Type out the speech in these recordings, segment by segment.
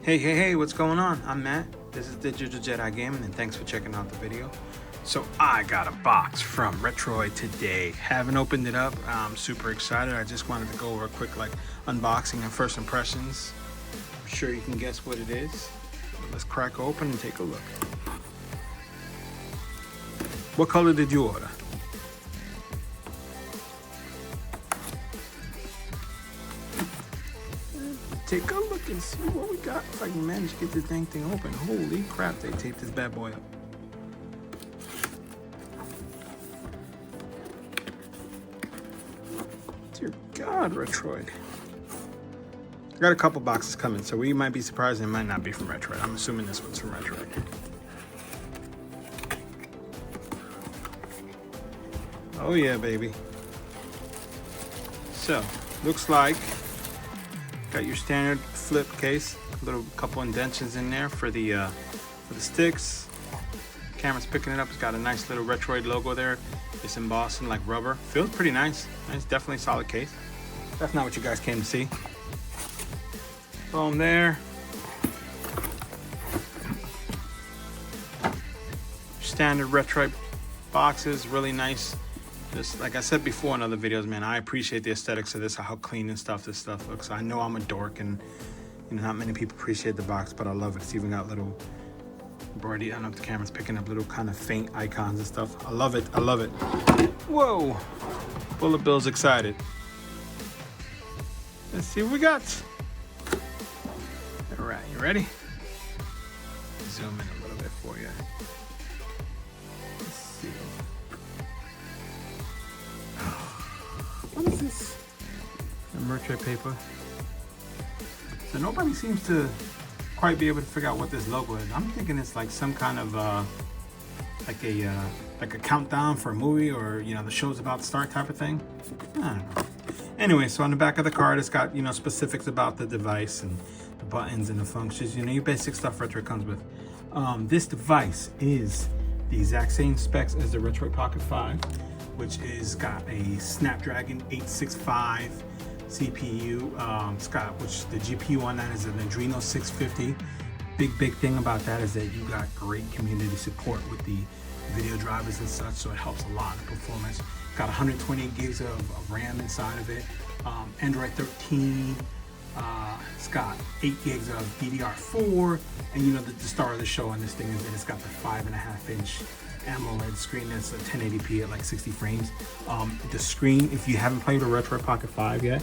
Hey, what's going on? I'm Matt. This is Digital Jedi Gaming, and thanks for checking out the video. So I got a box from Retroid today. Haven't opened it up. I'm super excited. I just wanted to go over a quick unboxing and first impressions. I'm sure you can guess what it is. Let's crack open and take a look. What color did you order? Take a look and see what we got. If I can manage to get this dang thing open. Holy crap, they taped this bad boy up. Dear God, Retroid. I got a couple boxes coming, so we might be surprised and it might not be from Retroid. I'm assuming this one's from Retroid. Oh yeah, baby. So, looks like got your standard flip case, couple indentions in there for the sticks. Camera's picking it up. It's got a nice little Retroid logo there. It's embossed in like rubber. Feels pretty nice. It's definitely a solid case. That's not what you guys came to see. Boom there. Standard Retroid boxes, really nice. Just like I said before in other videos, man, I appreciate the aesthetics of this, how clean and stuff this stuff looks. I know I'm a dork and not many people appreciate the box, but I love it. It's even got little embroidery. I don't know if the camera's picking up little kind of faint icons and stuff. I love it. I love it. Whoa. Bullet Bill's excited. Let's see what we got. All right, you ready? Zoom in a little bit for you. Let's see. What is this? A Retroid paper. So nobody seems to quite be able to figure out what this logo is. I'm thinking it's like some kind of like a countdown for a movie, or the show's about to start type of thing. I don't know. Anyway, so on the back of the card, it's got specifics about the device and the buttons and the functions. Your basic stuff Retroid comes with. This device is the exact same specs as the Retroid Pocket 5, which is got a Snapdragon 865 CPU. It's got, which the GPU on that is an Adreno 650. Big thing about that is that you got great community support with the video drivers and such, so it helps a lot in performance. Got 128 gigs of RAM inside of it. Android 13. It's got 8 gigs of DDR4, and the star of the show on this thing is that it's got the 5.5-inch AMOLED screen that's at 1080p at like 60 frames. The screen, if you haven't played with Retroid Pocket 5 yet,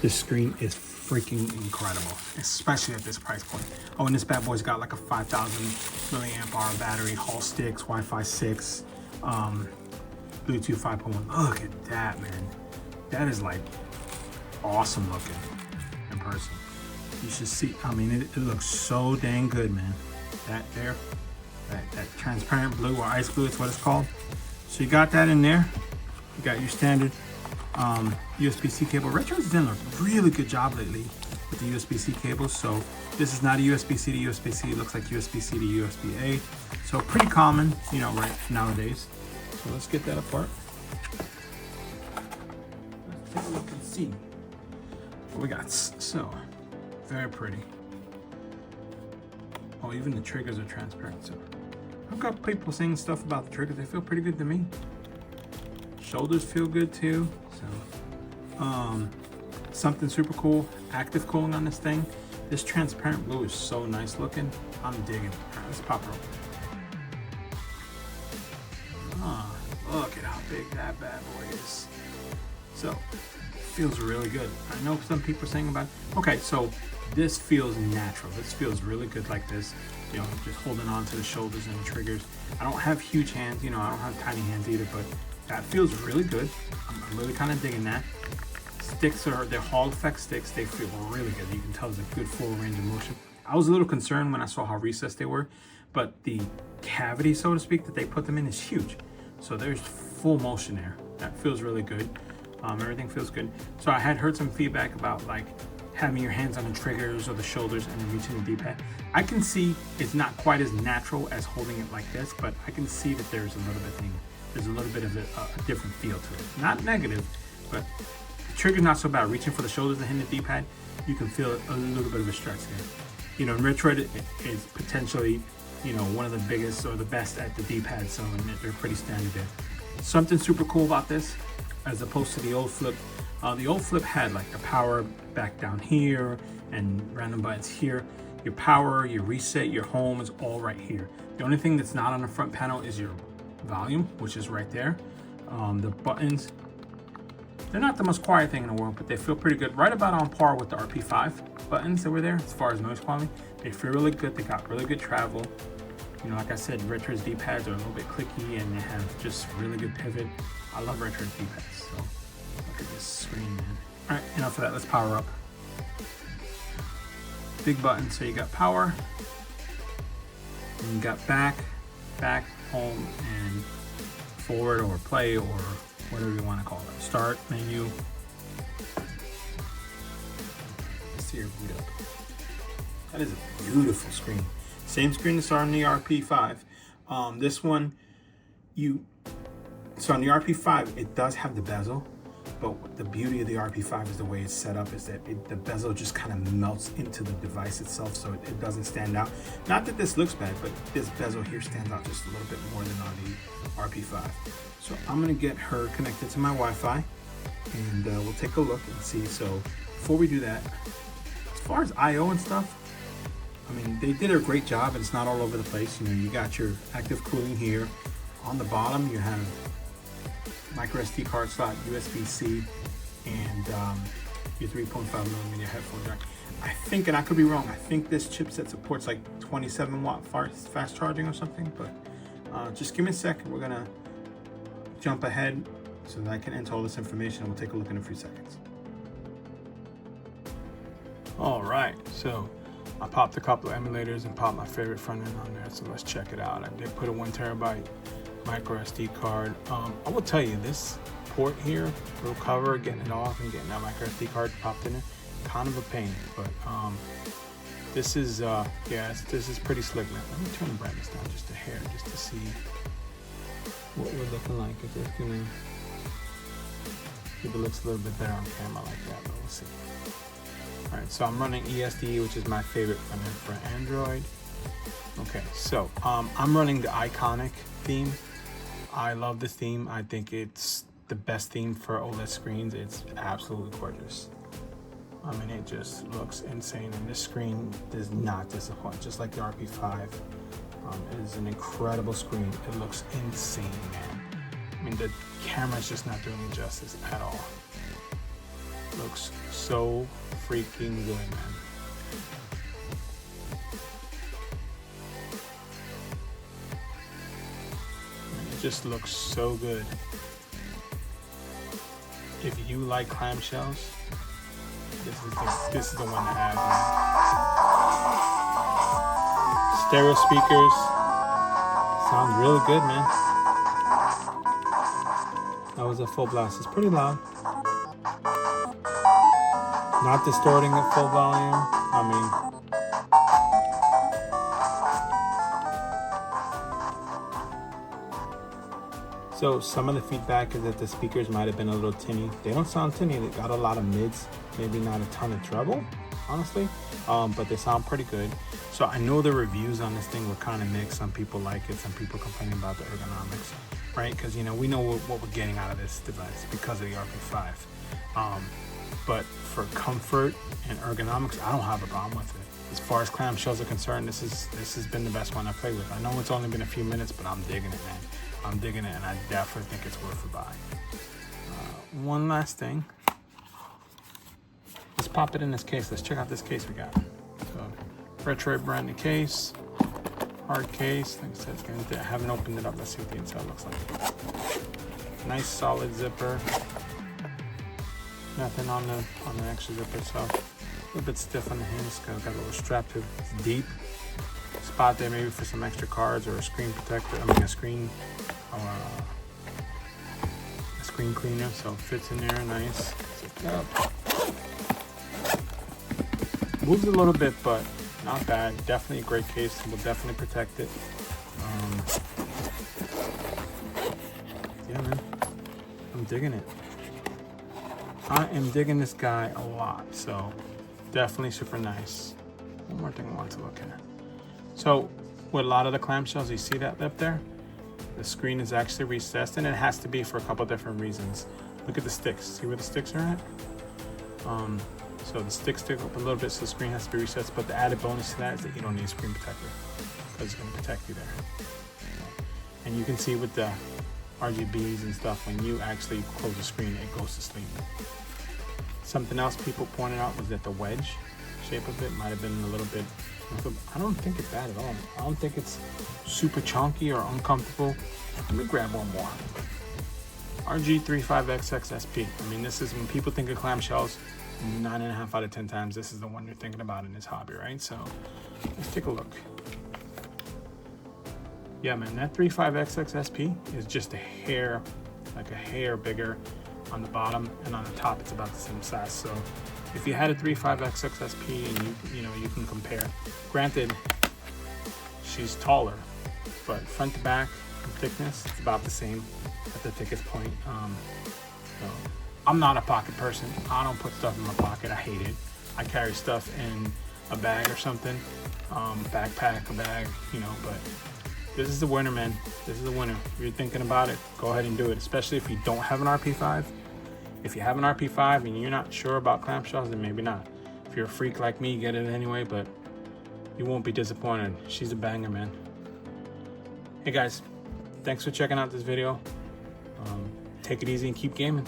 this screen is freaking incredible, especially at this price point. Oh, and this bad boy's got like a 5,000 milliamp hour battery, Hall sticks, Wi-Fi 6, Bluetooth 5.1. Look at that, man. That is like awesome looking in person. You should see. I mean, it looks so dang good, man. That there. That transparent blue, or ice blue, is what it's called. So you got that in there. You got your standard USB-C cable. Retroid's done a really good job lately with the USB-C cables. So this is not a USB-C to USB-C. It looks like USB-C to USB-A. So pretty common, right nowadays. So let's get that apart. Let's take a look and see what we got. So very pretty. Oh, even the triggers are transparent. So I've got people saying stuff about the triggers. They feel pretty good to me. Shoulders feel good too. So something super cool, active cooling on this thing. This transparent blue is so nice looking. I'm digging it. All right, let's pop it open. Look at how big that bad boy is. So it feels really good. I know some people are saying about it. Okay, so this feels natural. This feels really good like this. Just holding on to the shoulders and the triggers. I don't have huge hands, I don't have tiny hands either, but that feels really good. I'm really kind of digging that. Sticks they're Hall effect sticks. They feel really good. You can tell there's a good full range of motion. I was a little concerned when I saw how recessed they were, but the cavity, so to speak, that they put them in is huge. So there's full motion there. That feels really good. Everything feels good. So I had heard some feedback about like having your hands on the triggers or the shoulders and then reaching the D-pad. I can see it's not quite as natural as holding it like this, but I can see that there's a little bit of a different feel to it. Not negative, but the trigger's not so bad. Reaching for the shoulders and hitting the D-pad, you can feel a little bit of a stretch there. You know, Retroid is potentially, you know, one of the biggest or the best at the D-pad, so they're pretty standard there. Something super cool about this, as opposed to the old flip. The old flip had like a power back down here and random buttons here. Your power, your reset, your home is all right here. The only thing that's not on the front panel is your volume, which is right there. The buttons, they're not the most quiet thing in the world, but they feel pretty good. Right about on par with the RP5 buttons that were there as far as noise quality. They feel really good. They got really good travel. You know, like I said, Retroid's D-pads are a little bit clicky and they have just really good pivot. I love Retroid's D-pads, so look at this screen, man. All right, enough of that, let's power up. Big button, so you got power, and you got back, home, and forward or play or whatever you want to call it. Start, menu. Let's see your boot up. That is a beautiful screen. Same screen as on the RP5. This one, so on the RP5, it does have the bezel, but the beauty of the RP5 is the way it's set up is that the bezel just kind of melts into the device itself, so it doesn't stand out. Not that this looks bad, but this bezel here stands out just a little bit more than on the RP5. So I'm gonna get her connected to my Wi-Fi, and we'll take a look and see. So before we do that, as far as I/O and stuff, I mean, they did a great job, and it's not all over the place. You know, you got your active cooling here. On the bottom, you have micro SD card slot, USB-C, and your 3.5mm headphone jack. I think, and I could be wrong, I think this chipset supports like 27 watt fast charging or something, but just give me a second. We're gonna jump ahead so that I can enter all this information, and we'll take a look in a few seconds. All right, so I popped a couple of emulators and popped my favorite front end on there, so let's check it out. I did put a 1TB micro SD card. I will tell you, this port here, little cover, getting it off and getting that micro SD card popped in there, kind of a pain, but this is this is pretty slick, man. Let me turn the brightness down just a hair, just to see what we're looking like. If it's gonna, if it looks a little bit better on camera like that, but we'll see. All right, so I'm running ESD, which is my favorite front end for Android. Okay, so I'm running the Iconic theme. I love this theme. I think it's the best theme for OLED screens. It's absolutely gorgeous. I mean, it just looks insane, and this screen does not disappoint, just like the RP5. It is an incredible screen. It looks insane, man. I mean, the camera's just not doing it justice at all. Looks so freaking good, man. It just looks so good. If you like clamshells, this is the one to have, man. Stereo speakers. Sounds really good, man. That was a full blast. It's pretty loud. Not distorting at full volume. I mean, so some of the feedback is that the speakers might have been a little tinny. They don't sound tinny. They got a lot of mids, maybe not a ton of treble, honestly, but they sound pretty good. So I know the reviews on this thing were kind of mixed. Some people like it, some people complaining about the ergonomics, right? Because, you know, we know what we're getting out of this device because of the RP5. But for comfort and ergonomics, I don't have a problem with it. As far as clamshells are concerned, this has been the best one I've played with. I know it's only been a few minutes, but I'm digging it, man. I'm digging it, and I definitely think it's worth a buy. One last thing. Let's pop it in this case. Let's check out this case we got. So, Retroid branded case, hard case. Like I said, it's gonna, I haven't opened it up. Let's see what the inside looks like. Nice solid zipper. Nothing on the actual zipper itself. A little bit stiff on the hinge. Got a little strap to it's deep spot there, maybe for some extra cards or a screen protector. I mean a screen cleaner. So it fits in there nice. Zipped up. Moves a little bit, but not bad. Definitely a great case. Will definitely protect it. Yeah, man. I'm digging it. I am digging this guy a lot, so definitely super nice. one more thing I want to look at. So with a lot of the clamshells, you see that lip there? The screen is actually recessed, and it has to be for a couple different reasons. Look at the sticks. See where the sticks are at? So the sticks stick up a little bit, so the screen has to be recessed, but the added bonus to that is that you don't need a screen protector because it's going to protect you there. And you can see with the RGBs and stuff, when you actually close the screen, it goes to sleep. Something else people pointed out was that the wedge shape of it might have been a little bit, I don't think it's bad at all. I don't think it's super chunky or uncomfortable. Let me grab one more. RG35XX SP. I mean, this is, when people think of clamshells, 9.5 out of 10 times, this is the one you're thinking about in this hobby, right? So let's take a look. Yeah, man, that 35XX SP is just a hair, like a hair bigger on the bottom, and on the top it's about the same size. So if you had a 35XX SP and you can compare. Granted, she's taller, but front to back thickness, it's about the same at the thickest point. So I'm not a pocket person. I don't put stuff in my pocket. I hate it. I carry stuff in a bag or something, backpack, a bag, but this is the winner, man. This is the winner. If you're thinking about it, go ahead and do it, especially if you don't have an RP5. If you have an RP5 and you're not sure about clamshells, then maybe not. If you're a freak like me, get it anyway, but you won't be disappointed. She's a banger, man. Hey guys, thanks for checking out this video. Take it easy and keep gaming.